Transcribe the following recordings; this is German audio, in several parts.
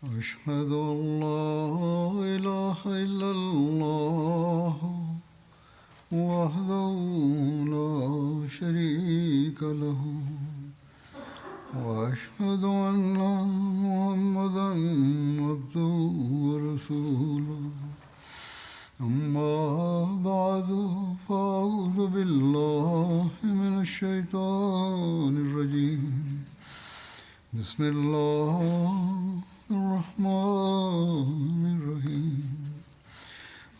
أشهد أن لا إله إلا الله وحده لا شريك له وأشهد أن محمدا عبده ورسوله أما بعد فأعوذ بالله من الشيطان الرجيم بسم الله الرحمن الرحيم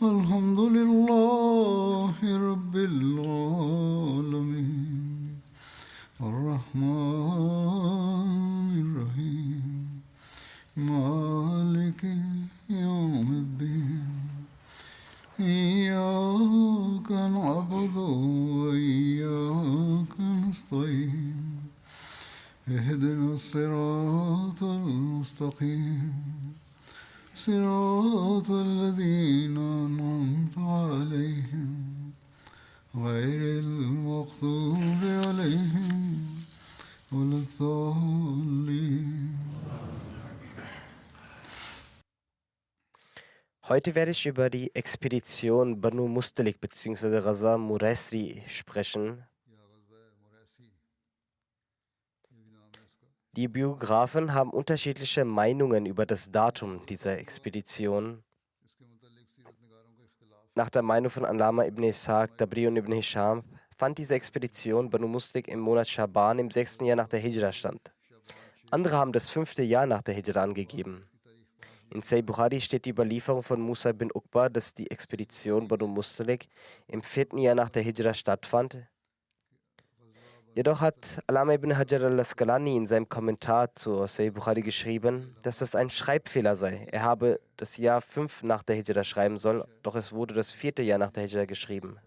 الحمد لله رب العالمين الرحمن الرحيم مالك يوم الدين إياك نعبد وإياك نستعين اهدنا الصراط المستقيم صراط الذين أنعمت عليهم غير المغضوب عليهم ولا الضالين. Heute werde ich über die Expedition Banu Mustalik bzw. Ghazwa Muraysi sprechen. Die Biografen haben unterschiedliche Meinungen über das Datum dieser Expedition. Nach der Meinung von Allama ibn Ishaq, Dabri und ibn Hisham fand diese Expedition Banu Mustalik im Monat Schaban im 6. Jahr nach der Hijra statt. Andere haben das 5. Jahr nach der Hijra angegeben. In Sahih Bukhari steht die Überlieferung von Musa bin Uqba, dass die Expedition Banu Mustalik im 4. Jahr nach der Hijra stattfand. Jedoch hat Allama ibn Hajar al-Asqalani in seinem Kommentar zur Sahih Bukhari geschrieben, dass das ein Schreibfehler sei. Er habe das Jahr 5 nach der Hijra schreiben sollen, doch es wurde das 4. Jahr nach der Hijra geschrieben.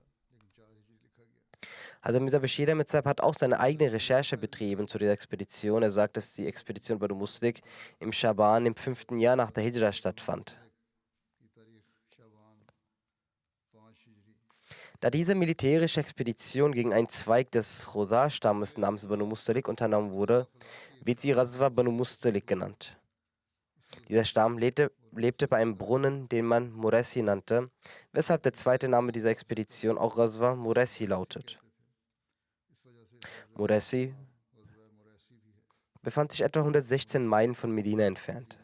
Also Mirza Bashir Ahmed Sahib hat auch seine eigene Recherche betrieben zu dieser Expedition. Er sagt, dass die Expedition Banu Mustalik im Schaban im 5. Jahr nach der Hijra stattfand. Da diese militärische Expedition gegen einen Zweig des Khuzar-Stammes namens Banu Mustalik unternommen wurde, wird sie Ghazwa Banu Mustalik genannt. Dieser Stamm lebte bei einem Brunnen, den man Muraysi nannte, weshalb der zweite Name dieser Expedition auch Ghazwa Muraysi lautet. Muraysi befand sich etwa 116 Meilen von Medina entfernt.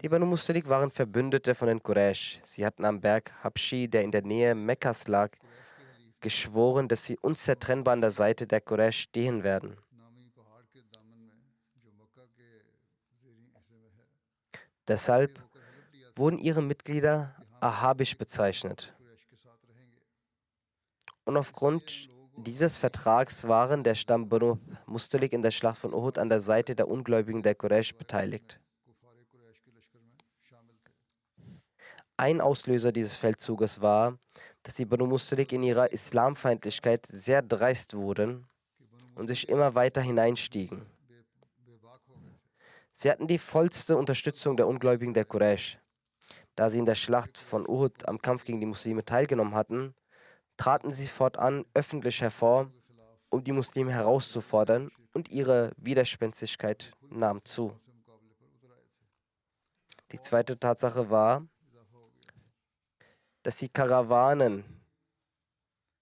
Die Banu Mustalik waren Verbündete von den Quraysh. Sie hatten am Berg Habshi, der in der Nähe Mekkas lag, geschworen, dass sie unzertrennbar an der Seite der Quraysh stehen werden. Deshalb wurden ihre Mitglieder Ahabisch bezeichnet. Und aufgrund dieses Vertrags waren der Stamm Banu Mustalik in der Schlacht von Uhud an der Seite der Ungläubigen der Quraysh beteiligt. Ein Auslöser dieses Feldzuges war, dass die Banu Mustalik in ihrer Islamfeindlichkeit sehr dreist wurden und sich immer weiter hineinstiegen. Sie hatten die vollste Unterstützung der Ungläubigen der Quraysh. Da sie in der Schlacht von Uhud am Kampf gegen die Muslime teilgenommen hatten, traten sie fortan öffentlich hervor, um die Muslime herauszufordern, und ihre Widerspenstigkeit nahm zu. Die zweite Tatsache war, dass die Karawanen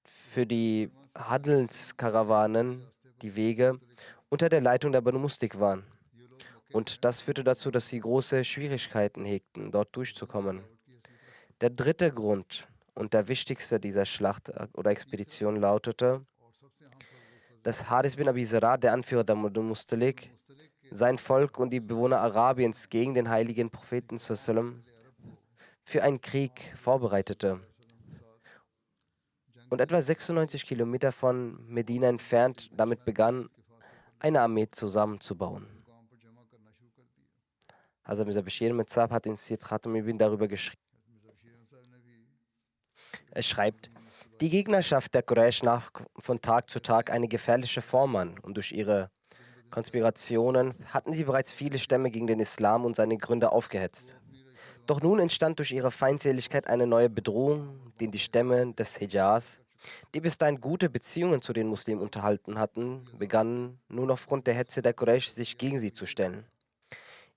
für die Handelskarawanen, die Wege, unter der Leitung der Banu Mustalik waren. Und das führte dazu, dass sie große Schwierigkeiten hegten, dort durchzukommen. Der dritte Grund und der wichtigste dieser Schlacht oder Expedition lautete, dass Haris bin Abi Zara, der Anführer der Banu Mustalik, sein Volk und die Bewohner Arabiens gegen den heiligen Propheten sallam für einen Krieg vorbereitete. Und etwa 96 Kilometer von Medina entfernt damit begann, eine Armee zusammenzubauen. Also Mirza Bashir Ahmed Sahib hat in Siyar Khatam ibn darüber geschrieben. Er schreibt, die Gegnerschaft der Quraysh nahm von Tag zu Tag eine gefährliche Form an und durch ihre Konspirationen hatten sie bereits viele Stämme gegen den Islam und seine Gründer aufgehetzt. Doch nun entstand durch ihre Feindseligkeit eine neue Bedrohung, die Stämme des Hijaz, die bis dahin gute Beziehungen zu den Muslimen unterhalten hatten, begannen nun aufgrund der Hetze der Quraysh sich gegen sie zu stellen.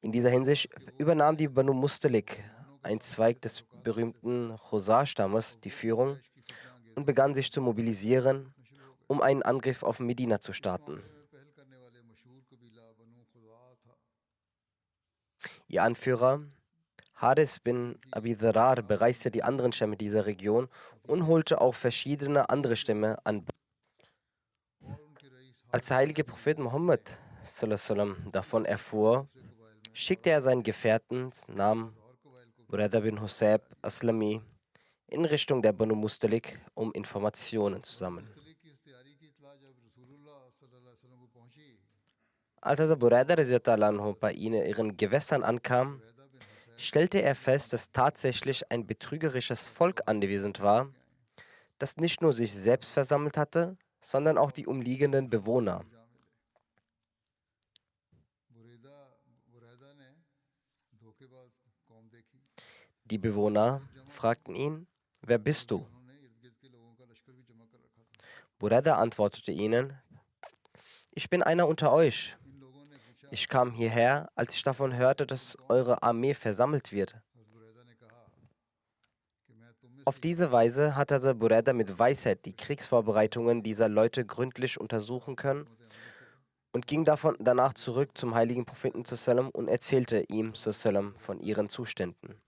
In dieser Hinsicht übernahm die Banu Mustalik, ein Zweig des berühmten Khosar-Stammes, die Führung und begann sich zu mobilisieren, um einen Angriff auf Medina zu starten. Ihr Anführer, Haris bin Abi Dharar, bereiste die anderen Stämme dieser Region und holte auch verschiedene andere Stämme an. Als der heilige Prophet Muhammad davon erfuhr, schickte er seinen Gefährten namens Buraida bin Husayb Aslami in Richtung der Banu Mustalik, um Informationen zu sammeln. Als also Buraida bei ihren Gewässern ankam, stellte er fest, dass tatsächlich ein betrügerisches Volk anwesend war, das nicht nur sich selbst versammelt hatte, sondern auch die umliegenden Bewohner. Die Bewohner fragten ihn: Wer bist du? Buraida antwortete ihnen: Ich bin einer unter euch. Ich kam hierher, als ich davon hörte, dass eure Armee versammelt wird. Auf diese Weise hat Hazrat Buraida mit Weisheit die Kriegsvorbereitungen dieser Leute gründlich untersuchen können und ging danach zurück zum heiligen Propheten sallam und erzählte ihm sallam von ihren Zuständen.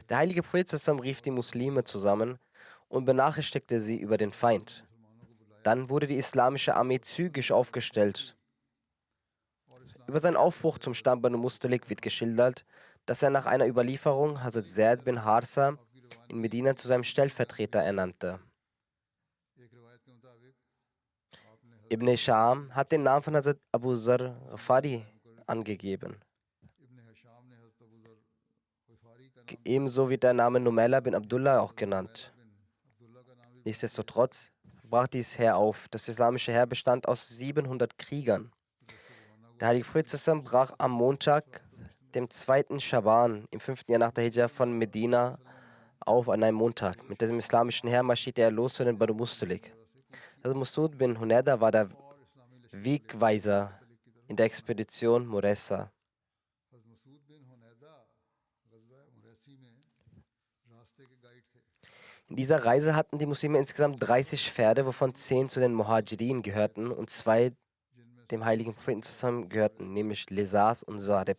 Der heilige Prophet sallam rief die Muslime zusammen und benachrichtigte sie über den Feind. Dann wurde die islamische Armee zügig aufgestellt. Über seinen Aufbruch zum Stamm Banu Mustalik wird geschildert, dass er nach einer Überlieferung Hazrat Zaid bin Harsa in Medina zu seinem Stellvertreter ernannte. Ibn Sham hat den Namen von Hazrat Abu Zar Ghafari angegeben. Ebenso wird der Name Numaila bin Abdullah auch genannt. Nichtsdestotrotz brach dieses Heer auf. Das islamische Heer bestand aus 700 Kriegern. Der heilige Prophet brach am Montag, dem 2. Schaban, im 5. Jahr nach der Hijra von Medina auf an einem Montag. Mit dem islamischen Heer marschierte er los zu den Banu Mustalik. Also Masud bin Hunayda war der Wegweiser in der Expedition Muressa. In dieser Reise hatten die Muslime insgesamt 30 Pferde, wovon 10 zu den Muhajirin gehörten und 2 dem heiligen Propheten zusammen gehörten, nämlich Lesas und Sarib.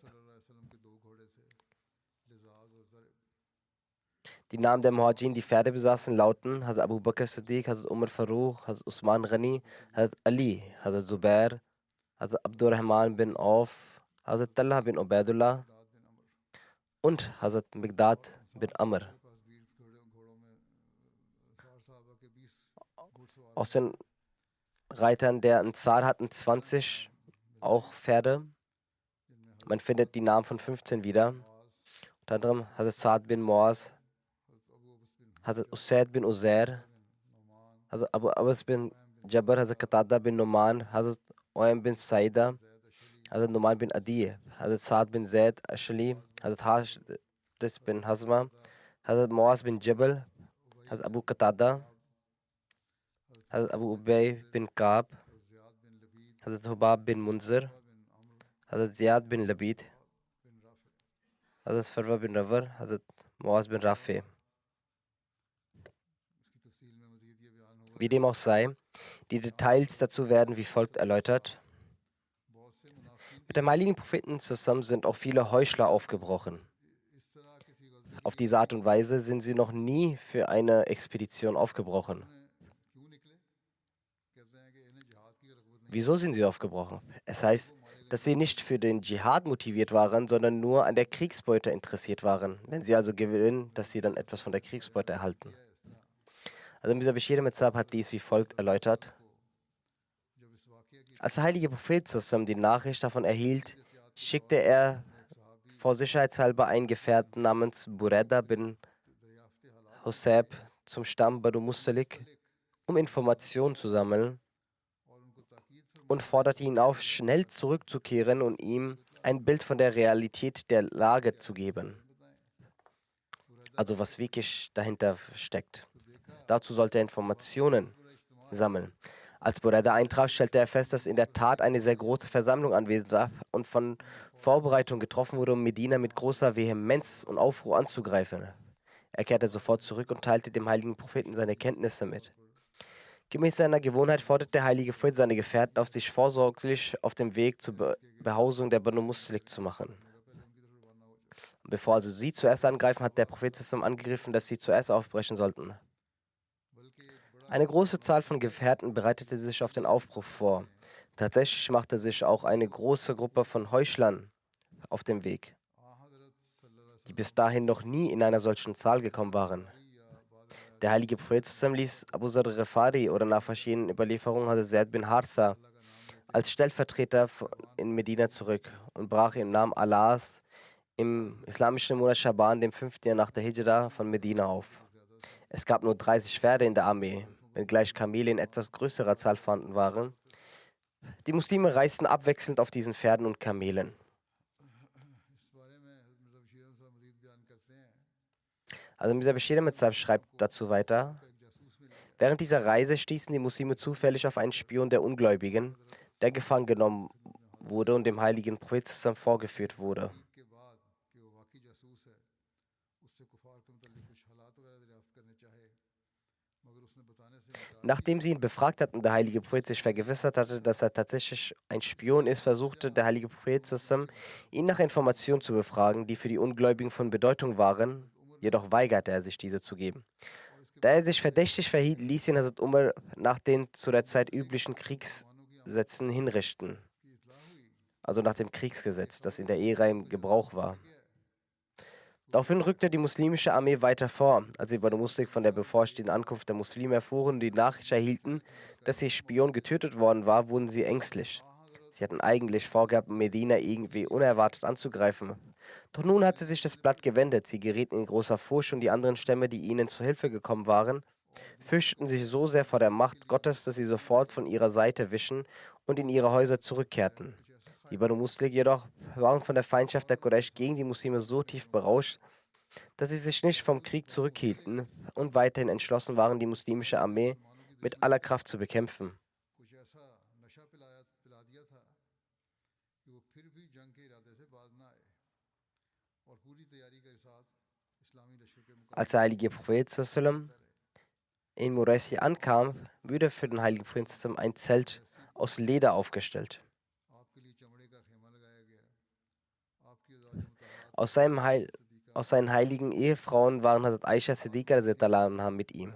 Die Namen der Muhajirin, die Pferde besaßen, lauten Hazrat Abu Bakr Siddiq, Hazrat Umar Faruq, Hazrat Usman Ghani, Hazrat Ali, Hazrat Zubair, Hazrat Abdurrahman bin Auf, Hazrat Talha bin Ubaidullah und Hazrat Migdad bin Amr. Aus den Reitern der Ansar hatten 20 auch Pferde. Man findet die Namen von 15 wieder. Unter anderem Hazrat Saad bin Muaz, Hazrat Usaid bin Uzair, Hazrat Abu Abbas bin Jabbar, Hazrat Qatada bin Numan, Hazrat Oem bin Saida, Hazrat Numan bin Adi, Hazrat Saad bin Zaid Ashali, Hazrat Haris bin Hazma, Hazrat Muaz bin Jabal, Hazrat Abu Qatada, Hazrat Abu Ubay bin Kaab, Hazrat Hubab bin Munzir, Hazrat Ziyad bin Labid, Hazrat Farwa bin Rawar, Hazrat Muaz bin Rafi. Wie dem auch sei, die Details dazu werden wie folgt erläutert. Mit dem heiligen Propheten zusammen sind auch viele Heuchler aufgebrochen. Auf diese Art und Weise sind sie noch nie für eine Expedition aufgebrochen. Wieso sind sie aufgebrochen? Es heißt, dass sie nicht für den Dschihad motiviert waren, sondern nur an der Kriegsbeute interessiert waren. Wenn sie also gewinnen, dass sie dann etwas von der Kriegsbeute erhalten. Also Mirza Bashir Ahmad Sahib hat dies wie folgt erläutert. Als der heilige Prophet die Nachricht davon erhielt, schickte er vorsichtshalber einen Gefährten namens Buraida bin Husayb zum Stamm Banu Mustalik, um Informationen zu sammeln, und forderte ihn auf, schnell zurückzukehren und ihm ein Bild von der Realität der Lage zu geben. Also was wirklich dahinter steckt. Dazu sollte er Informationen sammeln. Als Buraida eintraf, stellte er fest, dass in der Tat eine sehr große Versammlung anwesend war und von Vorbereitungen getroffen wurde, um Medina mit großer Vehemenz und Aufruhr anzugreifen. Er kehrte sofort zurück und teilte dem heiligen Propheten seine Kenntnisse mit. Gemäß seiner Gewohnheit forderte der heilige Prophet seine Gefährten auf, sich vorsorglich auf dem Weg zur Behausung der Banu Muslik zu machen. Bevor also sie zuerst angreifen, hat der Prophet zusammen angegriffen, dass sie zuerst aufbrechen sollten. Eine große Zahl von Gefährten bereitete sich auf den Aufbruch vor. Tatsächlich machte sich auch eine große Gruppe von Heuchlern auf den Weg, die bis dahin noch nie in einer solchen Zahl gekommen waren. Der heilige Prophet zusammen ließ Abu Zar Ghifari oder nach verschiedenen Überlieferungen hatte Zaid bin Harza als Stellvertreter in Medina zurück und brach im Namen Allahs im islamischen Monat Schaban, dem 5. Jahr nach der Hijra, von Medina auf. Es gab nur 30 Pferde in der Armee, wenngleich Kamele in etwas größerer Zahl vorhanden waren. Die Muslime reisten abwechselnd auf diesen Pferden und Kamelen. Also Mirza Bashir Ahmad Sahib schreibt dazu weiter: Während dieser Reise stießen die Muslime zufällig auf einen Spion der Ungläubigen, der gefangen genommen wurde und dem heiligen Propheten vorgeführt wurde. Nachdem sie ihn befragt hatten und der heilige Prophet sich vergewissert hatte, dass er tatsächlich ein Spion ist, versuchte der heilige Prophet ihn nach Informationen zu befragen, die für die Ungläubigen von Bedeutung waren, jedoch weigerte er sich, diese zu geben. Da er sich verdächtig verhielt, ließ ihn Hazrat Umar nach den zu der Zeit üblichen Kriegssätzen hinrichten, also nach dem Kriegsgesetz, das in der Ära im Gebrauch war. Daraufhin rückte die muslimische Armee weiter vor. Als die Banu Muslik von der bevorstehenden Ankunft der Muslime erfuhren und die Nachricht erhielten, dass ihr Spion getötet worden war, wurden sie ängstlich. Sie hatten eigentlich vorgehabt, Medina irgendwie unerwartet anzugreifen. Doch nun hatte sich das Blatt gewendet. Sie gerieten in großer Furcht und die anderen Stämme, die ihnen zu Hilfe gekommen waren, fürchteten sich so sehr vor der Macht Gottes, dass sie sofort von ihrer Seite wichen und in ihre Häuser zurückkehrten. Die Banu Muslik jedoch waren von der Feindschaft der Quraysh gegen die Muslime so tief berauscht, dass sie sich nicht vom Krieg zurückhielten und weiterhin entschlossen waren, die muslimische Armee mit aller Kraft zu bekämpfen. Als der heilige Prophet sallam in Muraisi ankam, wurde für den heiligen Prophet sallam ein Zelt aus Leder aufgestellt. Aus seinen heiligen Ehefrauen waren Hazrat Aisha Siddiqa anha mit ihm.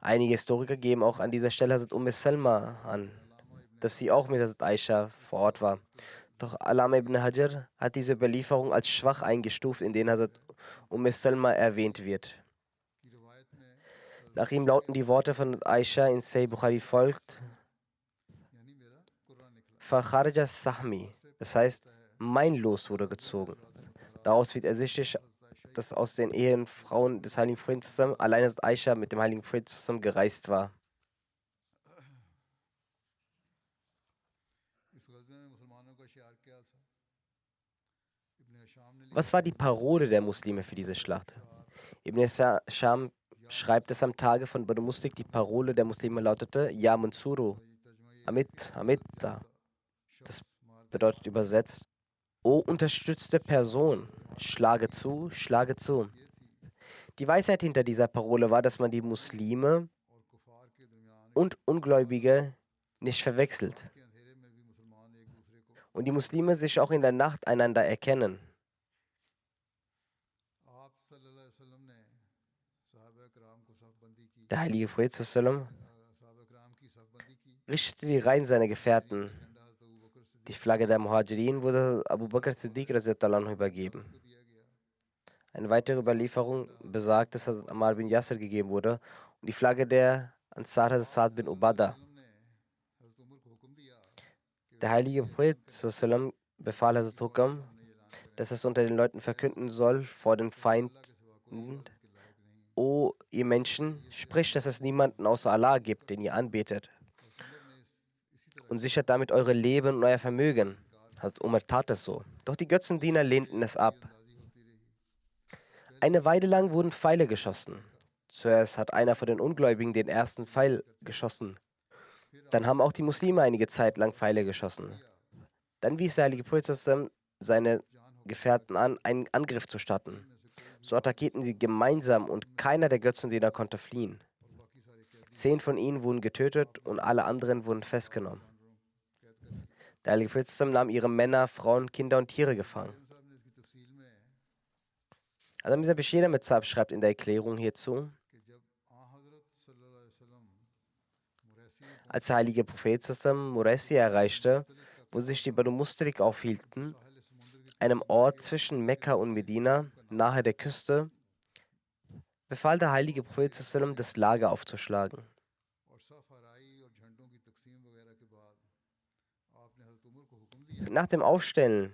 Einige Historiker geben auch an dieser Stelle Hazrat Salma an, dass sie auch mit Hazrat Aisha vor Ort war. Doch Allama ibn Hajar hat diese Überlieferung als schwach eingestuft, in denen Hazrat Salma erwähnt wird. Nach ihm lauten die Worte von Aisha in Sahih Bukhari folgt: Fakharja Sahmi, das heißt, mein Los wurde gezogen. Daraus wird ersichtlich, dass aus den Ehefrauen des heiligen Propheten zusammen allein Aisha mit dem heiligen Propheten zusammen gereist war. Was war die Parole der Muslime für diese Schlacht? Ibn Sham schreibt es am Tage von Banu Muslik, die Parole der Muslime lautete: Ya Mansuru, Amitta. Das bedeutet übersetzt: O unterstützte Person, schlage zu, schlage zu. Die Weisheit hinter dieser Parole war, dass man die Muslime und Ungläubige nicht verwechselt und die Muslime sich auch in der Nacht einander erkennen. Der heilige Prophet sallam richtete die Reihen seiner Gefährten. Die Flagge der Muhajirin wurde Abu Bakr Siddiq übergeben. Eine weitere Überlieferung besagt, dass Ammar bin Yasser gegeben wurde und die Flagge der Ansar Sa'd bin Ubadah. Der heilige Prophet sallam befahl Hazrat Hukam, dass es unter den Leuten verkünden soll vor den Feinden: O ihr Menschen, spricht, dass es niemanden außer Allah gibt, den ihr anbetet, und sichert damit eure Leben und euer Vermögen. Hazrat Umar tat es so. Doch die Götzendiener lehnten es ab. Eine Weile lang wurden Pfeile geschossen. Zuerst hat einer von den Ungläubigen den ersten Pfeil geschossen. Dann haben auch die Muslime einige Zeit lang Pfeile geschossen. Dann wies der heilige Prophet seine Gefährten an, einen Angriff zu starten. So attackierten sie gemeinsam und keiner der Götzendiener konnte fliehen. 10 von ihnen wurden getötet und alle anderen wurden festgenommen. Der heilige Prophet nahm ihre Männer, Frauen, Kinder und Tiere gefangen. Also Mirza Bashir Ahmed Sahib schreibt in der Erklärung hierzu: Als der heilige Prophet Muraisi erreichte, wo sich die Banu Mustalik aufhielten, einem Ort zwischen Mekka und Medina, nahe der Küste, befahl der heilige Prophet das Lager aufzuschlagen. Nach dem Aufstellen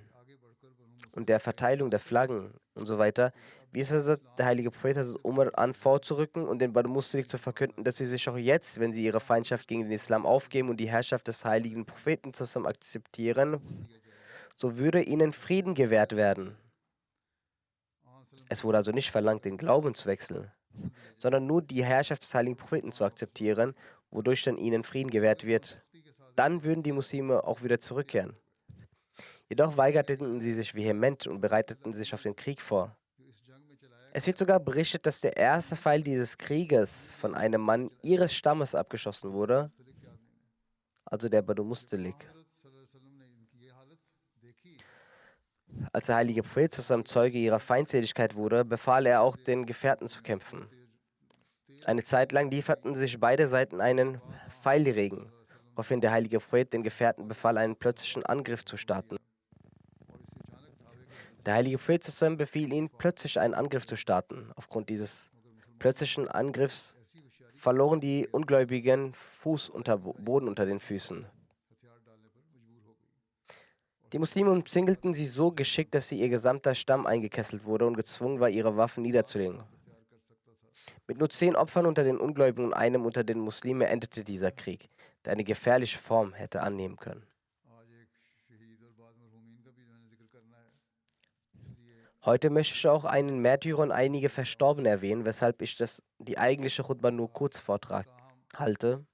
und der Verteilung der Flaggen und so weiter, wies der heilige Prophet Umar an, vorzurücken und den Banu Mustalik zu verkünden, dass sie sich auch jetzt, wenn sie ihre Feindschaft gegen den Islam aufgeben und die Herrschaft des heiligen Propheten zusammen akzeptieren, so würde ihnen Frieden gewährt werden. Es wurde also nicht verlangt, den Glauben zu wechseln, sondern nur die Herrschaft des heiligen Propheten zu akzeptieren, wodurch dann ihnen Frieden gewährt wird. Dann würden die Muslime auch wieder zurückkehren. Jedoch weigerten sie sich vehement und bereiteten sich auf den Krieg vor. Es wird sogar berichtet, dass der erste Pfeil dieses Krieges von einem Mann ihres Stammes abgeschossen wurde, also der Banu Mustalik. Als der heilige Prophet zusammen Zeuge ihrer Feindseligkeit wurde, befahl er auch den Gefährten zu kämpfen. Eine Zeit lang lieferten sich beide Seiten einen Pfeilregen, woraufhin der heilige Prophet den Gefährten befahl, einen plötzlichen Angriff zu starten. Der heilige Prophet zusammen befiel ihnen, plötzlich einen Angriff zu starten. Aufgrund dieses plötzlichen Angriffs verloren die Ungläubigen Boden unter den Füßen. Die Muslime umzingelten sie so geschickt, dass ihr gesamter Stamm eingekesselt wurde und gezwungen war, ihre Waffen niederzulegen. Mit nur 10 Opfern unter den Ungläubigen und einem unter den Muslimen endete dieser Krieg, der eine gefährliche Form hätte annehmen können. Heute möchte ich auch einen Märtyrer und einige Verstorbene erwähnen, weshalb ich die eigentliche Chutbah nur kurz halte.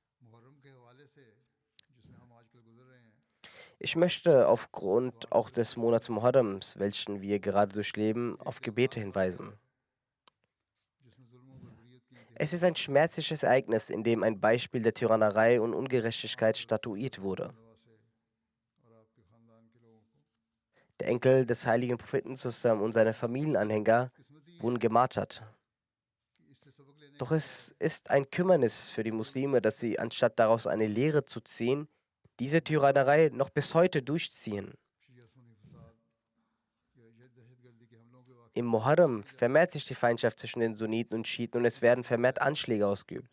Ich möchte aufgrund auch des Monats Muharrams, welchen wir gerade durchleben, auf Gebete hinweisen. Es ist ein schmerzliches Ereignis, in dem ein Beispiel der Tyrannei und Ungerechtigkeit statuiert wurde. Der Enkel des heiligen Propheten zusammen und seine Familienanhänger wurden gemartert. Doch es ist ein Kümmernis für die Muslime, dass sie, anstatt daraus eine Lehre zu ziehen, diese Tyrannei noch bis heute durchziehen. Im Muharram vermehrt sich die Feindschaft zwischen den Sunniten und Schiiten und es werden vermehrt Anschläge ausgeübt.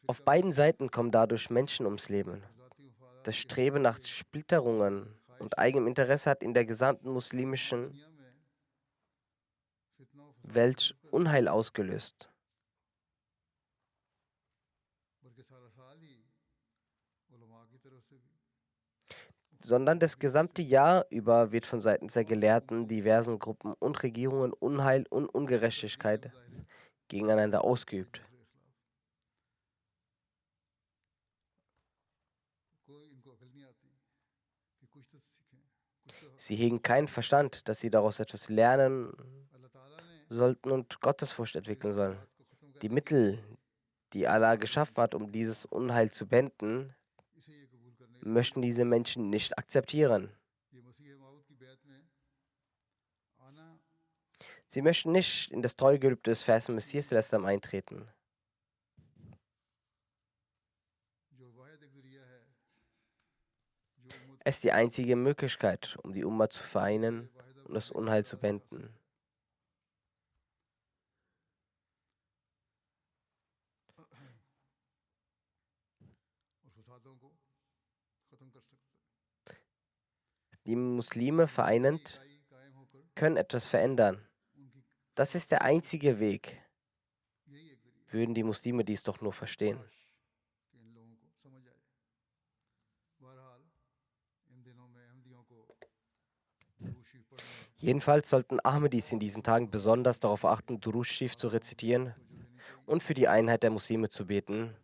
Auf beiden Seiten kommen dadurch Menschen ums Leben. Das Streben nach Splitterungen und eigenem Interesse hat in der gesamten muslimischen Welt Unheil ausgelöst. Sondern das gesamte Jahr über wird von Seiten der Gelehrten, diversen Gruppen und Regierungen Unheil und Ungerechtigkeit gegeneinander ausgeübt. Sie hegen keinen Verstand, dass sie daraus etwas lernen sollten und Gottesfurcht entwickeln sollen. Die Mittel, die Allah geschaffen hat, um dieses Unheil zu beenden, möchten diese Menschen nicht akzeptieren. Sie möchten nicht in das Treugelübde des Vers Messias eintreten. Es ist die einzige Möglichkeit, um die Umma zu vereinen und das Unheil zu beenden. Die Muslime vereinend können etwas verändern. Das ist der einzige Weg. Würden die Muslime dies doch nur verstehen. Jedenfalls sollten Ahmadis in diesen Tagen besonders darauf achten, Durush-Schrif zu rezitieren und für die Einheit der Muslime zu beten.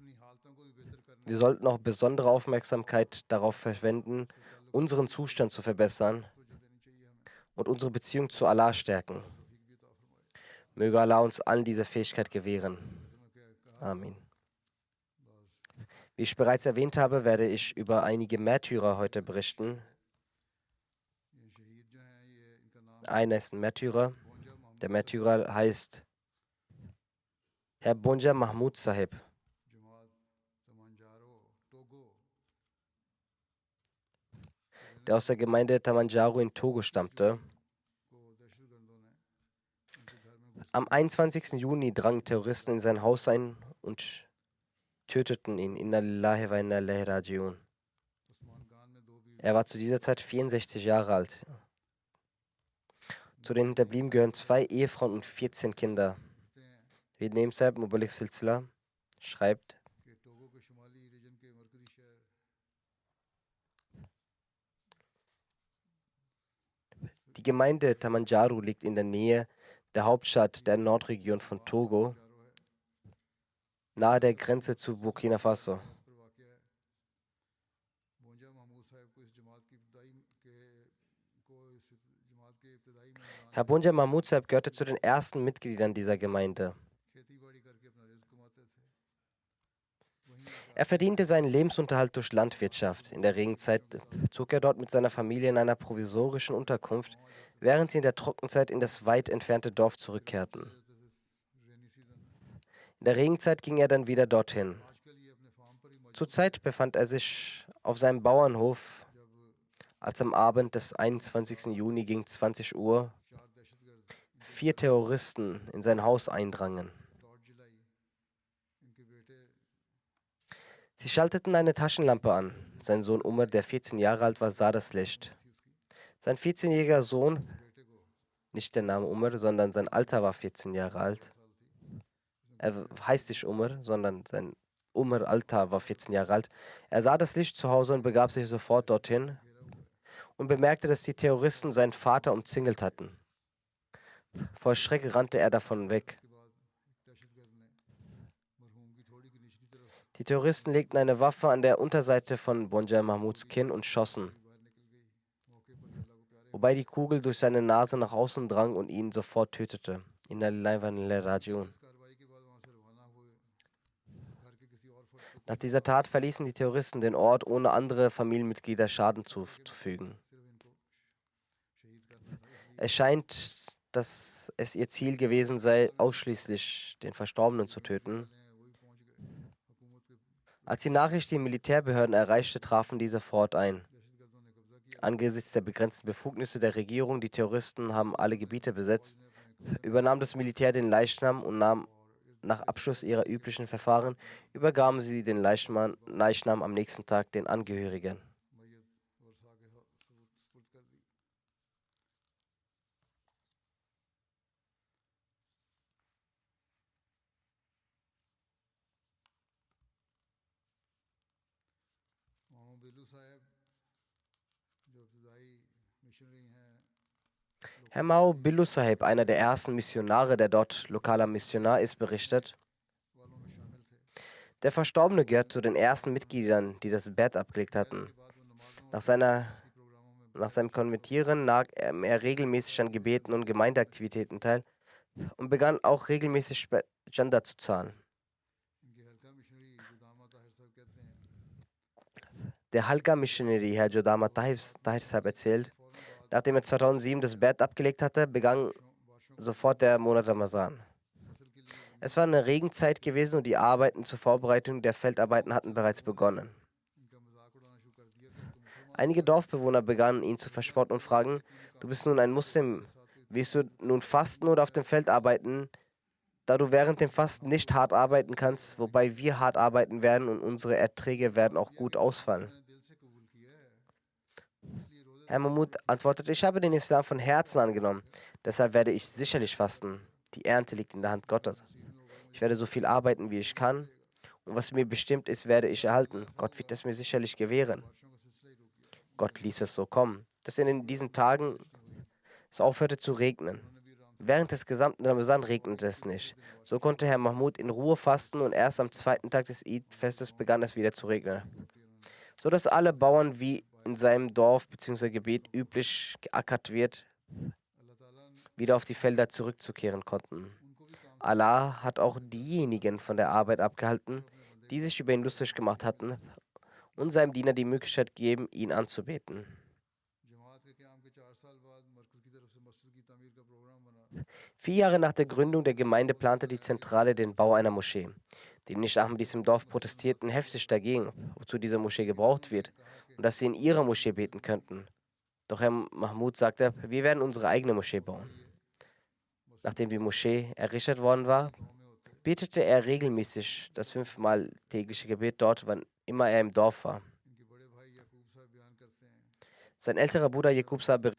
Wir sollten auch besondere Aufmerksamkeit darauf verwenden, unseren Zustand zu verbessern und unsere Beziehung zu Allah stärken. Möge Allah uns allen diese Fähigkeit gewähren. Amen. Wie ich bereits erwähnt habe, werde ich über einige Märtyrer heute berichten. Einer ist ein Märtyrer. Der Märtyrer heißt Herr Bonja Mahmud Sahib. Der aus der Gemeinde Tamanjaro in Togo stammte. Am 21. Juni drangen Terroristen in sein Haus ein und töteten ihn. Inna lillahi wa inna ilaihi rajiun. Er war zu dieser Zeit 64 Jahre alt. Zu den Hinterbliebenen gehören 2 Ehefrauen und 14 Kinder. Wie Naim Sahib Mubalik Silsila schreibt, die Gemeinde Tamanjaro liegt in der Nähe der Hauptstadt der Nordregion von Togo, nahe der Grenze zu Burkina Faso. Herr Bonja Mahmud Sahib gehörte zu den ersten Mitgliedern dieser Gemeinde. Er verdiente seinen Lebensunterhalt durch Landwirtschaft. In der Regenzeit zog er dort mit seiner Familie in einer provisorischen Unterkunft, während sie in der Trockenzeit in das weit entfernte Dorf zurückkehrten. In der Regenzeit ging er dann wieder dorthin. Zurzeit befand er sich auf seinem Bauernhof, als am Abend des 21. Juni gegen 20 Uhr 4 Terroristen in sein Haus eindrangen. Sie schalteten eine Taschenlampe an. Sein Sohn Umar, der 14 Jahre alt war, sah das Licht. Sein 14-jähriger Sohn, nicht der Name Umar, sondern sein Alter war 14 Jahre alt. Er heißt nicht Umar, sondern sein Umar Alter war 14 Jahre alt. Er sah das Licht zu Hause und begab sich sofort dorthin und bemerkte, dass die Terroristen seinen Vater umzingelt hatten. Vor Schreck rannte er davon weg. Die Terroristen legten eine Waffe an der Unterseite von Bonja Mahmuds Kinn und schossen, wobei die Kugel durch seine Nase nach außen drang und ihn sofort tötete. Inna lillahi wa inna ilaihi rajiun. Nach dieser Tat verließen die Terroristen den Ort, ohne andere Familienmitglieder Schaden zuzufügen. Es scheint, dass es ihr Ziel gewesen sei, ausschließlich den Verstorbenen zu töten. Als die Nachricht die Militärbehörden erreichte, trafen diese sofort ein. Angesichts der begrenzten Befugnisse der Regierung, die Terroristen haben alle Gebiete besetzt, übernahm das Militär den Leichnam und nach Abschluss ihrer üblichen Verfahren übergaben sie den Leichnam am nächsten Tag den Angehörigen. Herr Mao Billu Sahib, einer der ersten Missionare, der dort lokaler Missionar ist, berichtet, der Verstorbene gehört zu den ersten Mitgliedern, die das Bett abgelegt hatten. Nach seinem Konvertieren nahm er regelmäßig an Gebeten und Gemeindeaktivitäten teil und begann auch regelmäßig Chanda zu zahlen. Der Halqa-Missionary Herr Jodama Tahir Sahib erzählt, nachdem er 2007 das Bett abgelegt hatte, begann sofort der Monat Ramazan. Es war eine Regenzeit gewesen und die Arbeiten zur Vorbereitung der Feldarbeiten hatten bereits begonnen. Einige Dorfbewohner begannen ihn zu verspotten und fragen: Du bist nun ein Muslim, willst du nun fasten oder auf dem Feld arbeiten, da du während dem Fasten nicht hart arbeiten kannst, wobei wir hart arbeiten werden und unsere Erträge werden auch gut ausfallen. Herr Mahmud antwortete: Ich habe den Islam von Herzen angenommen, deshalb werde ich sicherlich fasten. Die Ernte liegt in der Hand Gottes. Ich werde so viel arbeiten, wie ich kann, und was mir bestimmt ist, werde ich erhalten. Gott wird es mir sicherlich gewähren. Gott ließ es so kommen, dass in diesen Tagen Es aufhörte zu regnen. Während des gesamten Ramadan regnete es nicht. So konnte Herr Mahmud in Ruhe fasten und erst am zweiten Tag des Eid-Festes begann es wieder zu regnen, sodass alle Bauern, wie in seinem Dorf bzw. Gebiet üblich geackert wird, wieder auf die Felder zurückzukehren konnten. Allah hat auch diejenigen von der Arbeit abgehalten, die sich über ihn lustig gemacht hatten, und seinem Diener die Möglichkeit gegeben, ihn anzubeten. 4 Jahre nach der Gründung der Gemeinde plante die Zentrale den Bau einer Moschee. Die Nicht-Ahmadis im Dorf protestierten heftig dagegen, wozu diese Moschee gebraucht wird und dass sie in ihrer Moschee beten könnten. Doch Herr Mahmud sagte, wir werden unsere eigene Moschee bauen. Nachdem die Moschee errichtet worden war, betete er regelmäßig das 5-mal tägliche Gebet dort, wann immer er im Dorf war. Sein älterer Bruder Jakub Sabir,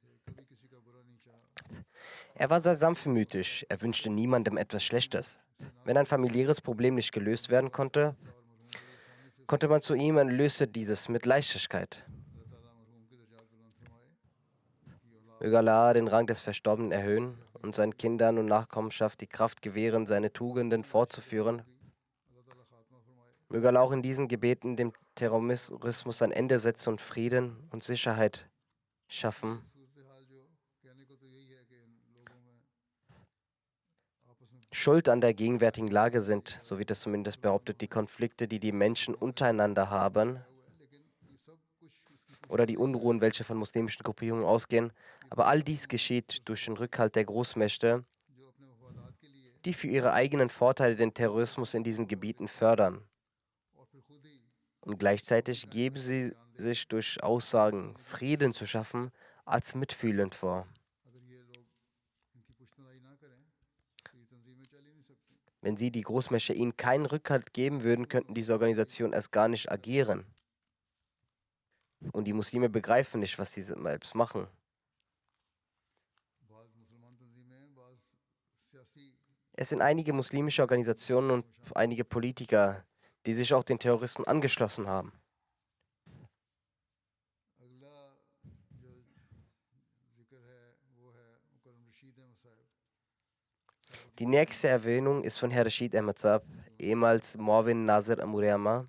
er war sehr sanftmütig, er wünschte niemandem etwas Schlechtes. Wenn ein familiäres Problem nicht gelöst werden konnte, konnte man zu ihm und löste dieses mit Leichtigkeit. Möge Allah den Rang des Verstorbenen erhöhen und seinen Kindern und Nachkommenschaft die Kraft gewähren, seine Tugenden fortzuführen. Möge Allah auch in diesen Gebeten dem Terrorismus ein Ende setzen und Frieden und Sicherheit schaffen. Schuld an der gegenwärtigen Lage sind, so wird es zumindest behauptet, die Konflikte, die die Menschen untereinander haben oder die Unruhen, welche von muslimischen Gruppierungen ausgehen. Aber all dies geschieht durch den Rückhalt der Großmächte, die für ihre eigenen Vorteile den Terrorismus in diesen Gebieten fördern. Und gleichzeitig geben sie sich durch Aussagen, Frieden zu schaffen, als mitfühlend vor. Wenn sie, die Großmächte, ihnen keinen Rückhalt geben würden, könnten diese Organisationen erst gar nicht agieren. Und die Muslime begreifen nicht, was sie selbst machen. Es sind einige muslimische Organisationen und einige Politiker, die sich auch den Terroristen angeschlossen haben. Die nächste Erwähnung ist von Herr Rashid Ahmad Saab, ehemals Morwin Nazir Amuriama.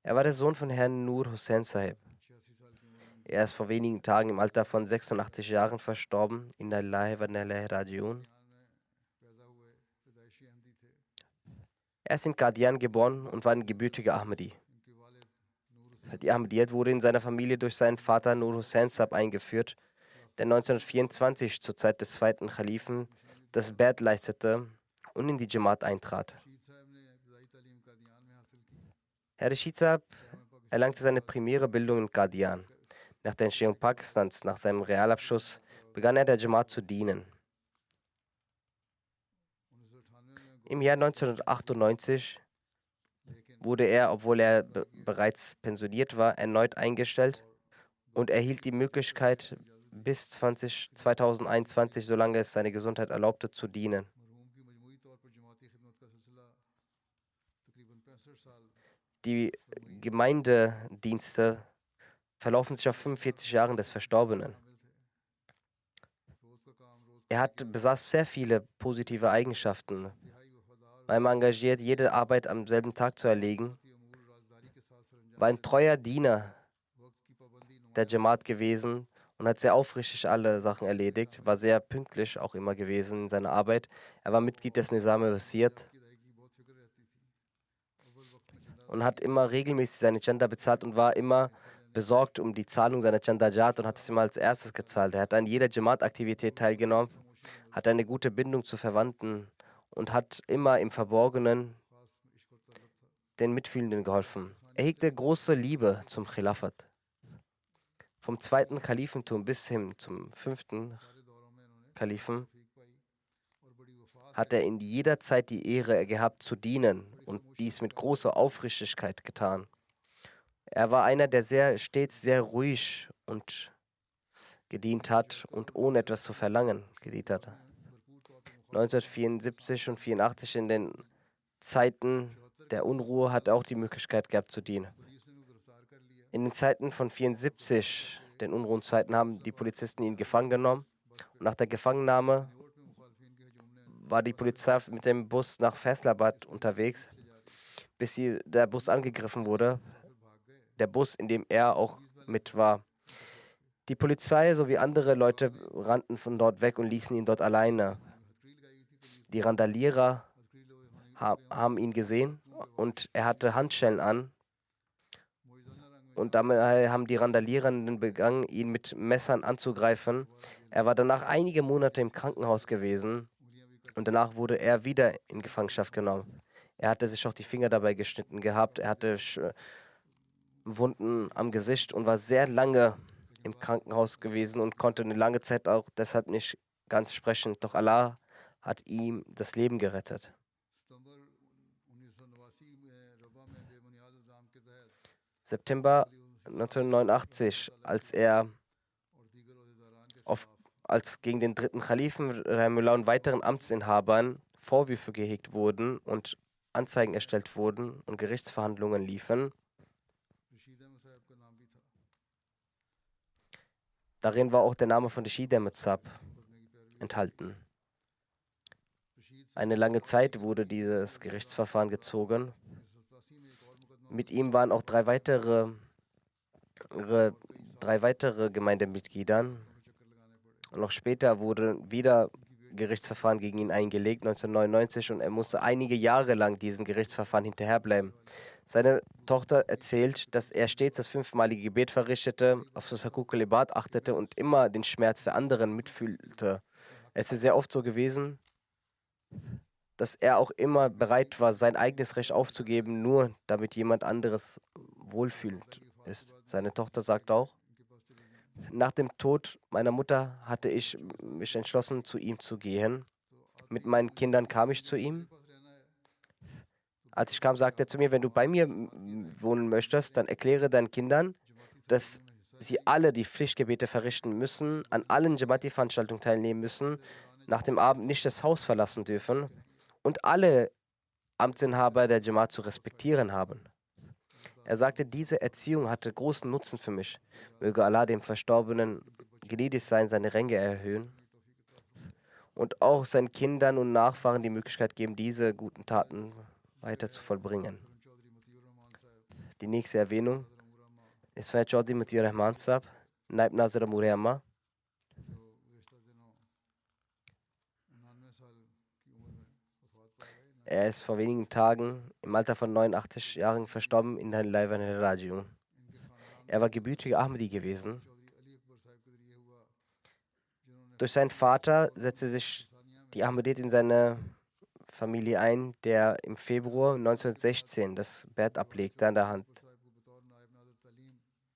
Er war der Sohn von Herrn Nur Hussain Sahib. Er ist vor wenigen Tagen im Alter von 86 Jahren verstorben. Inna lillahi wa inna ilaihi rajiun. Er ist in Qadian geboren und war ein gebürtiger Ahmadi. Die Ahmadiyyat wurde in seiner Familie durch seinen Vater Nur Hussain Sahib eingeführt, der 1924 zur Zeit des zweiten Khalifen das Bai'at leistete und in die Jamaat eintrat. Herr Rashid Sahib erlangte seine primäre Bildung in Qadian. Nach der Entstehung Pakistans, nach seinem Realabschluss, begann er der Jamaat zu dienen. Im Jahr 1998 wurde er, obwohl er bereits pensioniert war, erneut eingestellt und erhielt die Möglichkeit, bis 2021, solange es seine Gesundheit erlaubte, zu dienen. Die Gemeindedienste verlaufen sich auf 45 Jahren des Verstorbenen. Er besaß sehr viele positive Eigenschaften, war immer engagiert, jede Arbeit am selben Tag zu erledigen, war ein treuer Diener der Jamaat gewesen und hat sehr aufrichtig alle Sachen erledigt, war sehr pünktlich auch immer gewesen in seiner Arbeit. Er war Mitglied des Nizam-e-Wasiyyat und hat immer regelmäßig seine Chanda bezahlt und war immer besorgt um die Zahlung seiner Chandajat und hat es immer als erstes gezahlt. Er hat an jeder Jamaat-Aktivität teilgenommen, hat eine gute Bindung zu Verwandten und hat immer im Verborgenen den Mitfühlenden geholfen. Er hegte große Liebe zum Khilafat. Vom zweiten Kalifentum bis hin zum 5. Kalifen hat er in jeder Zeit die Ehre gehabt zu dienen und dies mit großer Aufrichtigkeit getan. Er war einer, der stets sehr ruhig und gedient hat und ohne etwas zu verlangen gedient hat. 1974 und 1984 in den Zeiten der Unruhe hat er auch die Möglichkeit gehabt zu dienen. In den Zeiten von 1974, den Unruhenzeiten haben die Polizisten ihn gefangen genommen. Und nach der Gefangennahme war die Polizei mit dem Bus nach Faisalabad unterwegs, bis der Bus angegriffen wurde. Der Bus, in dem er auch mit war. Die Polizei sowie andere Leute rannten von dort weg und ließen ihn dort alleine. Die Randalierer haben ihn gesehen und er hatte Handschellen an. Und damit haben die Randalierenden begangen, ihn mit Messern anzugreifen. Er war danach einige Monate im Krankenhaus gewesen und danach wurde er wieder in Gefangenschaft genommen. Er hatte sich auch die Finger dabei geschnitten gehabt. Er hatte Wunden am Gesicht und war sehr lange im Krankenhaus gewesen und konnte eine lange Zeit auch deshalb nicht ganz sprechen. Doch Allah hat ihm das Leben gerettet. September 1989, als gegen den dritten Khalifen Rahimullah und weiteren Amtsinhabern Vorwürfe gehegt wurden und Anzeigen erstellt wurden und Gerichtsverhandlungen liefen. Darin war auch der Name von Rashid Ahmed Saab enthalten. Eine lange Zeit wurde dieses Gerichtsverfahren gezogen. Mit ihm waren auch drei weitere Gemeindemitglieder. Und auch später wurde wieder Gerichtsverfahren gegen ihn eingelegt, 1999, und er musste einige Jahre lang diesen Gerichtsverfahren hinterherbleiben. Seine Tochter erzählt, dass er stets das 5-malige Gebet verrichtete, auf das Hukuk al-Ibad achtete und immer den Schmerz der anderen mitfühlte. Es ist sehr oft so gewesen, dass er auch immer bereit war, sein eigenes Recht aufzugeben, nur damit jemand anderes wohlfühlend ist. Seine Tochter sagt auch: Nach dem Tod meiner Mutter hatte ich mich entschlossen, zu ihm zu gehen. Mit meinen Kindern kam ich zu ihm. Als ich kam, sagte er zu mir: Wenn du bei mir wohnen möchtest, dann erkläre deinen Kindern, dass sie alle die Pflichtgebete verrichten müssen, an allen Jamati-Veranstaltungen teilnehmen müssen, nach dem Abend nicht das Haus verlassen dürfen und alle Amtsinhaber der Jamaat zu respektieren haben. Er sagte, diese Erziehung hatte großen Nutzen für mich. Möge Allah dem Verstorbenen gnädig sein, seine Ränge erhöhen und auch seinen Kindern und Nachfahren die Möglichkeit geben, diese guten Taten weiter zu vollbringen. Die nächste Erwähnung ist von Chaudhry Matiur Rahman Saab, Naib Nazir Amur Amma. Er ist vor wenigen Tagen im Alter von 89 Jahren verstorben in der Rajiun. Er war gebürtiger Ahmadi gewesen. Durch seinen Vater setzte sich die Ahmadiyyat in seine Familie ein, der im Februar 1916 das Bett ablegte an der Hand.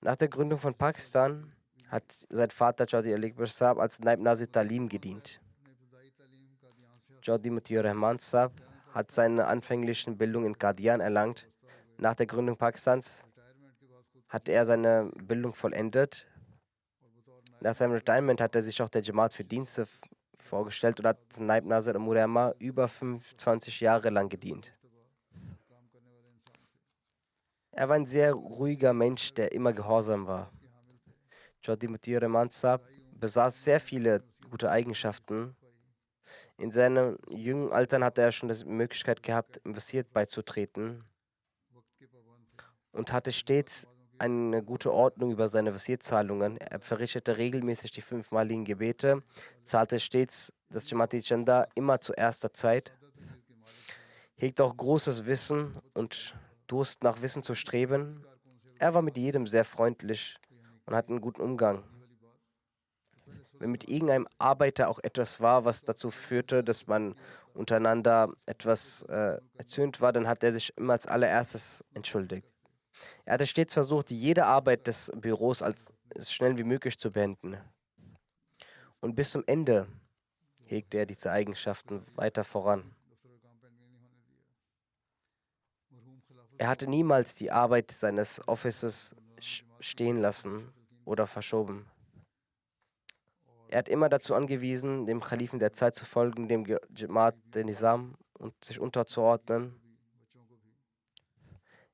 Nach der Gründung von Pakistan hat sein Vater Chaudhry Ali Akbar Saab als Naib Nazir Talim gedient. Chaudhry Matiur Rahman Saab hat seine anfängliche Bildung in Qadian erlangt. Nach der Gründung Pakistans hat er seine Bildung vollendet. Nach seinem Retirement hat er sich auch der Jamaat für Dienste vorgestellt und hat Naib Nazir Amur Amma über 25 Jahre lang gedient. Er war ein sehr ruhiger Mensch, der immer gehorsam war. Chaudhry Matiur Rahman Saab besaß sehr viele gute Eigenschaften. In seinem jungen Alter hatte er schon die Möglichkeit gehabt, im Wasiyyat beizutreten und hatte stets eine gute Ordnung über seine Wasiyyat-Zahlungen. Er verrichtete regelmäßig die 5-maligen Gebete, zahlte stets das Jamati Chanda immer zu erster Zeit, hegte auch großes Wissen und Durst nach Wissen zu streben. Er war mit jedem sehr freundlich und hatte einen guten Umgang. Wenn mit irgendeinem Arbeiter auch etwas war, was dazu führte, dass man untereinander etwas erzürnt war, dann hat er sich immer als allererstes entschuldigt. Er hatte stets versucht, jede Arbeit des Büros als schnell wie möglich zu beenden. Und bis zum Ende hegte er diese Eigenschaften weiter voran. Er hatte niemals die Arbeit seines Offices stehen lassen oder verschoben. Er hat immer dazu angewiesen, dem Khalifen der Zeit zu folgen, dem Jamaat der Nizam und sich unterzuordnen.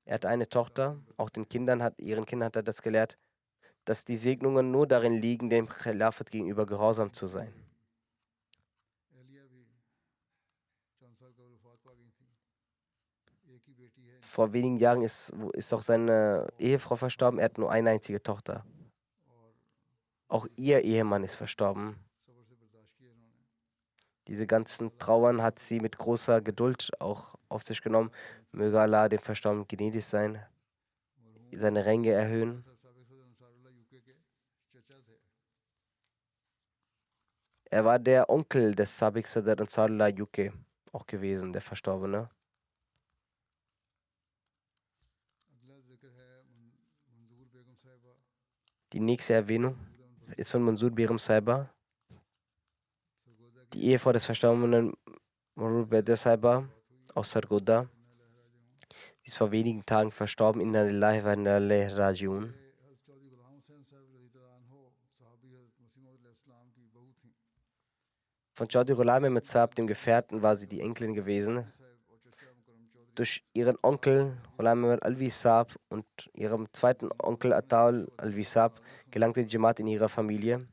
Er hatte eine Tochter, auch ihren Kindern hat er das gelehrt, dass die Segnungen nur darin liegen, dem Khilafat gegenüber gehorsam zu sein. Vor wenigen Jahren ist auch seine Ehefrau verstorben. Er hat nur eine einzige Tochter. Auch ihr Ehemann ist verstorben. Diese ganzen Trauern hat sie mit großer Geduld auch auf sich genommen. Möge Allah dem Verstorbenen gnädig sein, seine Ränge erhöhen. Er war der Onkel des Sabiq Sadr Ansarullah UK auch gewesen, der Verstorbene. Die nächste Erwähnung ist von Mansur Begum Sahiba, die Ehefrau des verstorbenen Marur Bedr Sahiba aus Sargodha. Sie ist vor wenigen Tagen verstorben. Inna lillahi wa inna ilaihi rajiun. Von Chaudhry Ghulam Ahmad Sahib, dem Gefährten, war sie die Enkelin gewesen. Durch ihren Onkel Ghulam Ahmad Alvi Sahib und ihrem zweiten Onkel Ataul Alvi Sahib gelangte die Jamaat in ihrer Familie.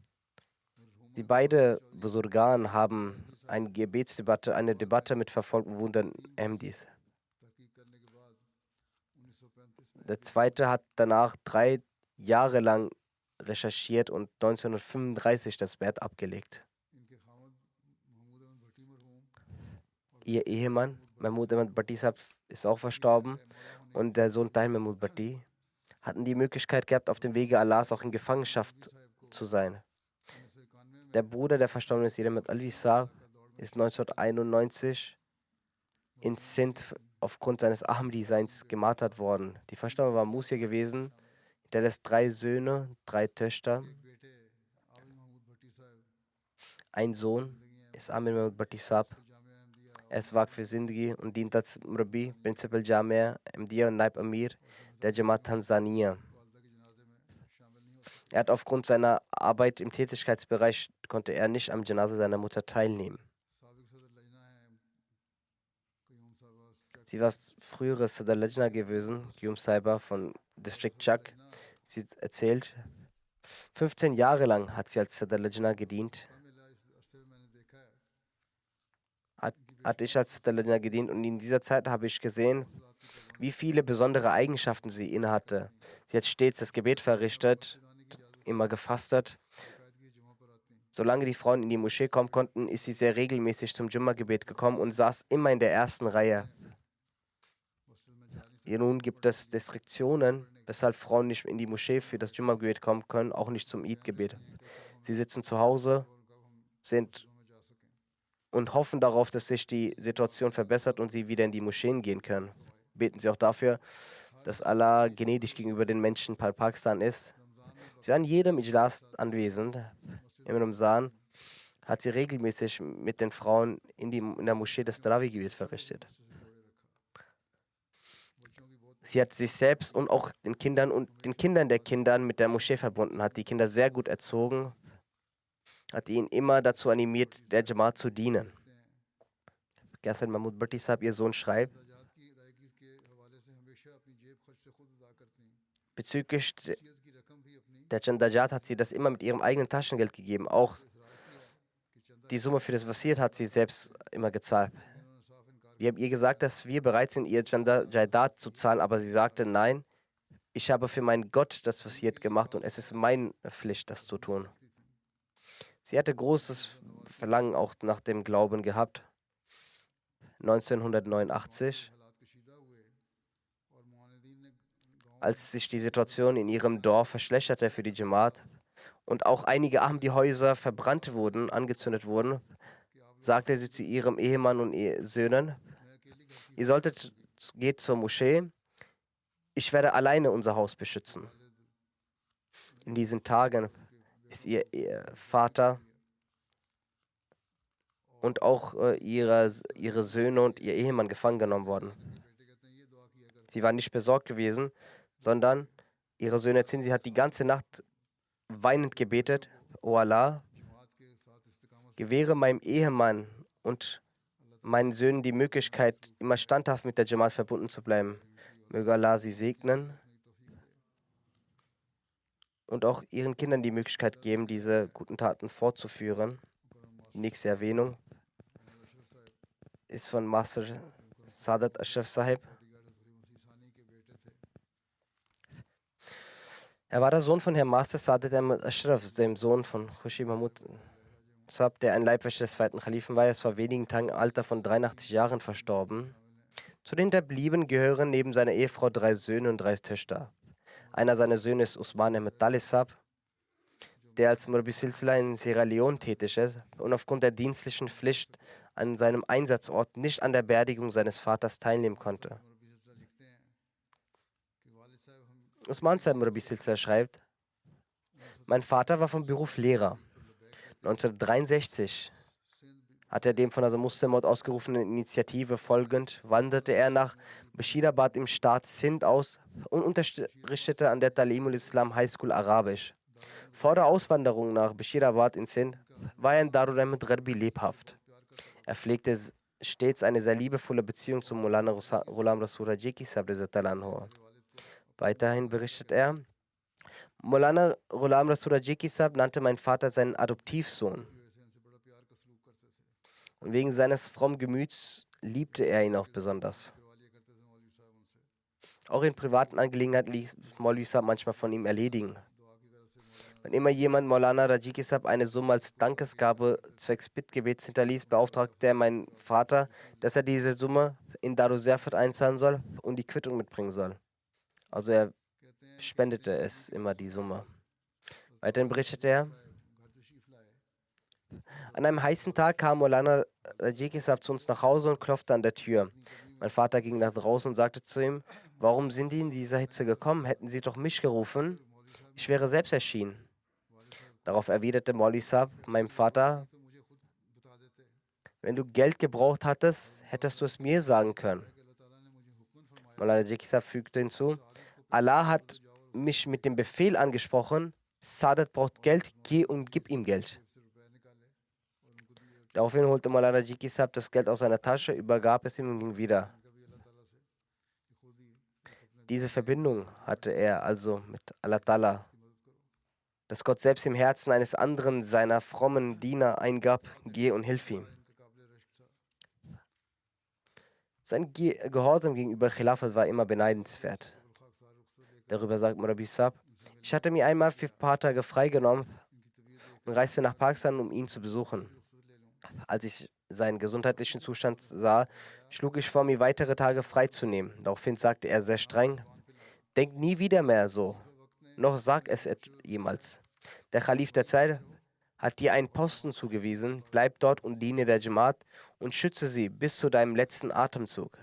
Die beiden Busurgan haben eine Debatte mit verfolgten Wundern Ahmadis. Der zweite hat danach 3 Jahre lang recherchiert und 1935 das Wert abgelegt. Ihr Ehemann, Mahmud Ahmad Bhatti Sahib, ist auch verstorben und der Sohn Tahir Mahmud Bhatti hatten die Möglichkeit gehabt, auf dem Wege Allahs auch in Gefangenschaft zu sein. Der Bruder der verstorbenen Sir Ahmad Alvi Sahib ist 1991 in Sindh aufgrund seines Ahmadi-Seins gemartert worden. Die Verstorbene war Musir gewesen, hinterlässt 3 Söhne, 3 Töchter. Ein Sohn ist Amir Mahmud Bhatti Sahib. Er ist Waqf für Zindagi und dient als Murabbi, Principal Jamia, Ahmadiyya und Naib Amir der Jamaat Tansania. Er hat aufgrund seiner Arbeit im Tätigkeitsbereich konnte er nicht am Janaza seiner Mutter teilnehmen. Sie war frühere Sadr Lajna gewesen, Qiyum Sahiba von District Chak. Sie erzählt, 15 Jahre lang hat sie als Sadr Lajna gedient. Hatte ich als Sadr Lajna gedient und in dieser Zeit habe ich gesehen, wie viele besondere Eigenschaften sie innehatte. Sie hat stets das Gebet verrichtet, immer gefastet. Solange die Frauen in die Moschee kommen konnten, ist sie sehr regelmäßig zum Jumma-Gebet gekommen und saß immer in der ersten Reihe. Nun gibt es Restriktionen, weshalb Frauen nicht in die Moschee für das Jumma-Gebet kommen können, auch nicht zum Eid-Gebet. Sie sitzen zu Hause, und hoffen darauf, dass sich die Situation verbessert und sie wieder in die Moscheen gehen können. Beten sie auch dafür, dass Allah gnädig gegenüber den Menschen in Pakistan ist. Sie waren in jedem Ijlas anwesend. Im Ramzan hat sie regelmäßig mit den Frauen in der Moschee das Tarawih-Gebet verrichtet. Sie hat sich selbst und auch den Kindern der Kinder mit der Moschee verbunden, hat die Kinder sehr gut erzogen, hat ihn immer dazu animiert, der Jamaat zu dienen. Gestern Mahmud Bhatti Sahib, ihr Sohn, schreibt, bezüglich der Chandajat hat sie das immer mit ihrem eigenen Taschengeld gegeben. Auch die Summe für das Wasiat hat sie selbst immer gezahlt. Wir haben ihr gesagt, dass wir bereit sind, ihr Chandajat zu zahlen, aber sie sagte, nein, ich habe für meinen Gott das Wasiat gemacht und es ist meine Pflicht, das zu tun. Sie hatte großes Verlangen auch nach dem Glauben gehabt. 1989, als sich die Situation in ihrem Dorf verschlechterte für die Jamaat und auch einige Ahmadi-Häuser verbrannt wurden, angezündet wurden, sagte sie zu ihrem Ehemann und Söhnen, geht zur Moschee, ich werde alleine unser Haus beschützen. In diesen Tagen ist ihr Vater und auch ihre Söhne und ihr Ehemann gefangen genommen worden. Sie waren nicht besorgt gewesen, sondern ihre Söhne erzählen, sie hat die ganze Nacht weinend gebetet, O Allah, gewähre meinem Ehemann und meinen Söhnen die Möglichkeit, immer standhaft mit der Jamaat verbunden zu bleiben. Möge Allah sie segnen. und auch ihren Kindern die Möglichkeit geben, diese guten Taten fortzuführen. Die nächste Erwähnung ist von Master Sadat Ashraf Sahib. Er war der Sohn von Herrn Master Sadat Ahmad Ashraf, dem Sohn von Khushi Mahmud Sahib, der ein Leibwächter des zweiten Khalifen war. Er ist vor wenigen Tagen im Alter von 83 Jahren verstorben. Zu den Hinterbliebenen gehören neben seiner Ehefrau 3 Söhne und 3 Töchter. Einer seiner Söhne ist Usman Ahmed Talib Sahib, der als Murabi Silsila in Sierra Leone tätig ist und aufgrund der dienstlichen Pflicht an seinem Einsatzort nicht an der Beerdigung seines Vaters teilnehmen konnte. Usman Sahib Murabi Silsila schreibt: Mein Vater war vom Beruf Lehrer. 1963 hat er dem von der Muslimmord ausgerufenen Initiative folgend, wanderte er nach Bashirabad im Staat Sindh aus und unterrichtete an der Talimul Islam High School Arabisch. Vor der Auswanderung nach Bashirabad in Sindh war er in Darul Ahmad Gharbi lebhaft. Er pflegte stets eine sehr liebevolle Beziehung zu Maulana Ghulam Rasul Rajeki Sahib. Weiterhin berichtet er: Maulana Ghulam Rasul Rajeki Sahib nannte meinen Vater seinen Adoptivsohn. Und wegen seines frommen Gemüts liebte er ihn auch besonders. Auch in privaten Angelegenheiten ließ Maulvi Sahib manchmal von ihm erledigen. Wenn immer jemand Maulana Rajeki Sahib eine Summe als Dankesgabe zwecks Bittgebets hinterließ, beauftragte er meinen Vater, dass er diese Summe in Darul Serfat einzahlen soll und die Quittung mitbringen soll. Also er spendete es immer, die Summe. Weiterhin berichtete er: An einem heißen Tag kam Maulana Rajeki Sahib zu uns nach Hause und klopfte an der Tür. Mein Vater ging nach draußen und sagte zu ihm: Warum sind Sie in dieser Hitze gekommen? Hätten Sie doch mich gerufen. Ich wäre selbst erschienen. Darauf erwiderte Maulvi Sahib meinem Vater: Wenn du Geld gebraucht hattest, hättest du es mir sagen können. Maulana Rajeki Sahib fügte hinzu: Allah hat mich mit dem Befehl angesprochen, Sadat braucht Geld, geh und gib ihm Geld. Daraufhin holte Maulana Rajeki Sahib das Geld aus seiner Tasche, übergab es ihm und ging wieder. Diese Verbindung hatte er also mit Allah Ta'ala, dass Gott selbst im Herzen eines anderen seiner frommen Diener eingab: Geh und hilf ihm. Sein Gehorsam gegenüber Khilafat war immer beneidenswert. Darüber sagt Murabi Sahib: Ich hatte mir einmal für ein paar Tage freigenommen und reiste nach Pakistan, um ihn zu besuchen. Als ich seinen gesundheitlichen Zustand sah, schlug ich vor, mir weitere Tage freizunehmen. Daraufhin sagte er sehr streng: Denk nie wieder mehr so, noch sag es jemals. Der Khalif der Zeit hat dir einen Posten zugewiesen, bleib dort und diene der Jamaat und schütze sie bis zu deinem letzten Atemzug.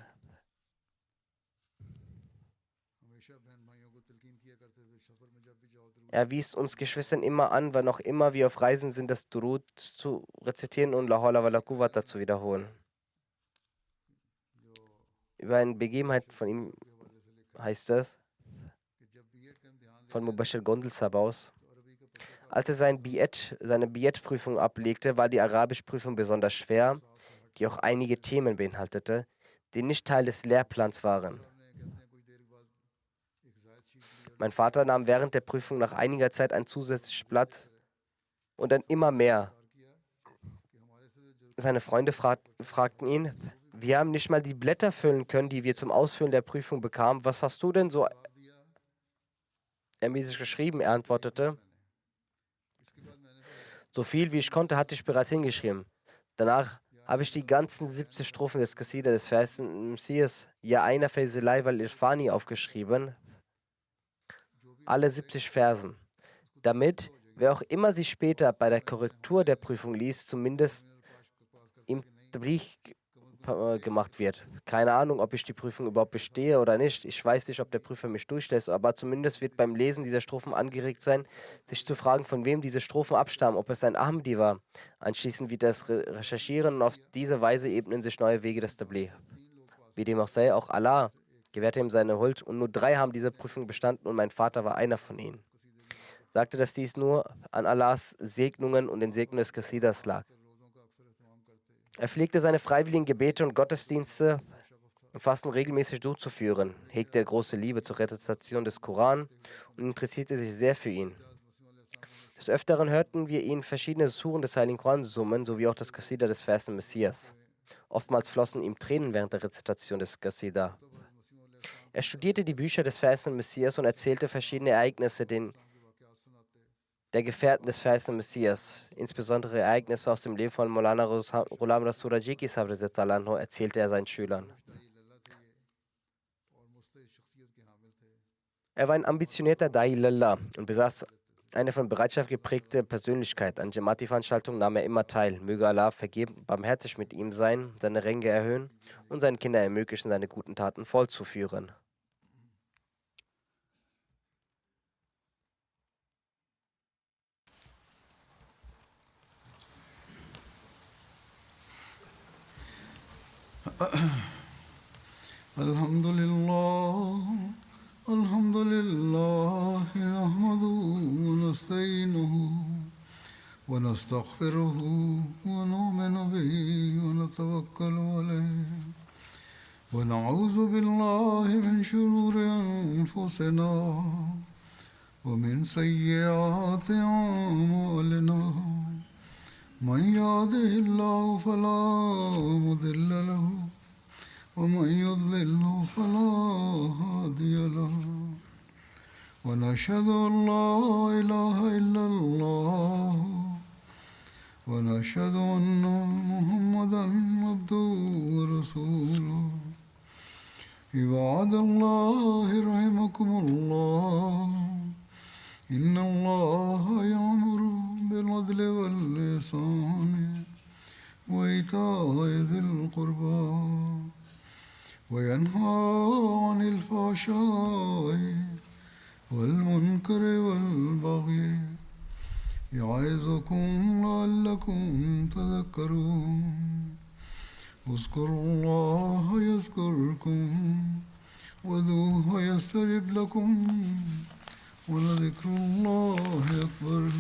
Er wies uns Geschwistern immer an, wann auch immer wir auf Reisen sind, das Durud zu rezitieren und La Hawla wa la Quwwata zu wiederholen. Über eine Begebenheit von ihm heißt es, von Mubashir Gondel Sahib aus: Als er seine Biet-Prüfung ablegte, war die Arabischprüfung besonders schwer, die auch einige Themen beinhaltete, die nicht Teil des Lehrplans waren. Mein Vater nahm während der Prüfung nach einiger Zeit ein zusätzliches Blatt und dann immer mehr. Seine Freunde fragten ihn: Wir haben nicht mal die Blätter füllen können, die wir zum Ausfüllen der Prüfung bekamen. Was hast du denn so ermäßig geschrieben? Er antwortete: So viel wie ich konnte, hatte ich bereits hingeschrieben. Danach habe ich die ganzen 70 Strophen des Qasida des Versen Messias Ja einer Faisilai wal Irfani aufgeschrieben. Alle 70 Versen. Damit, wer auch immer sie später bei der Korrektur der Prüfung liest, zumindest im Tabligh gemacht wird. Keine Ahnung, ob ich die Prüfung überhaupt bestehe oder nicht. Ich weiß nicht, ob der Prüfer mich durchlässt, aber zumindest wird beim Lesen dieser Strophen angeregt sein, sich zu fragen, von wem diese Strophen abstammen, ob es ein Ahmadi war. Anschließend wird das recherchieren und auf diese Weise ebnen sich neue Wege des Tabligh. Wie dem auch sei, auch Allah gewährte ihm seine Huld und nur 3 haben diese Prüfung bestanden und mein Vater war einer von ihnen. Sagte, dass dies nur an Allahs Segnungen und den Segnungen des Qasidas lag. Er pflegte seine freiwilligen Gebete und Gottesdienste im Fasten regelmäßig durchzuführen, hegte große Liebe zur Rezitation des Koran und interessierte sich sehr für ihn. Des Öfteren hörten wir ihn verschiedene Suren des Heiligen Koran summen, sowie auch das Qasida des Versen Messias. Oftmals flossen ihm Tränen während der Rezitation des Qasida. Er studierte die Bücher des Versen Messias und erzählte verschiedene Ereignisse der Gefährten des Versen Messias. Insbesondere Ereignisse aus dem Leben von Maulana Ghulam Rasul Rajiki erzählte er seinen Schülern. Er war ein ambitionierter Da'ilallah und besaß eine von Bereitschaft geprägte Persönlichkeit. An Jamati-Veranstaltungen nahm er immer teil. Möge Allah vergeben, barmherzig mit ihm sein, seine Ränge erhöhen und seinen Kindern ermöglichen, seine guten Taten vollzuführen. الحمد لله نحمده ونستعينه ونستغفره ونؤمن به ونتوكل عليه ونعوذ بالله من شرور أنفسنا ومن سيئات أعمالنا من يهده الله فلا مضل له ومن يضلل فلا هادي له ونشهد أن لا إله إلا الله ونشهد أن محمدا عبده ورسوله عباد الله رحمكم الله إن الله يأمر بالعدل والإحسان وإيتاء ذي القربى وينهى عن الفحشاء والمنكر والبغي يعظكم لعلكم تذكرون اذكروا الله يذكركم وادعوه يستجب لكم ولذكر الله أكبر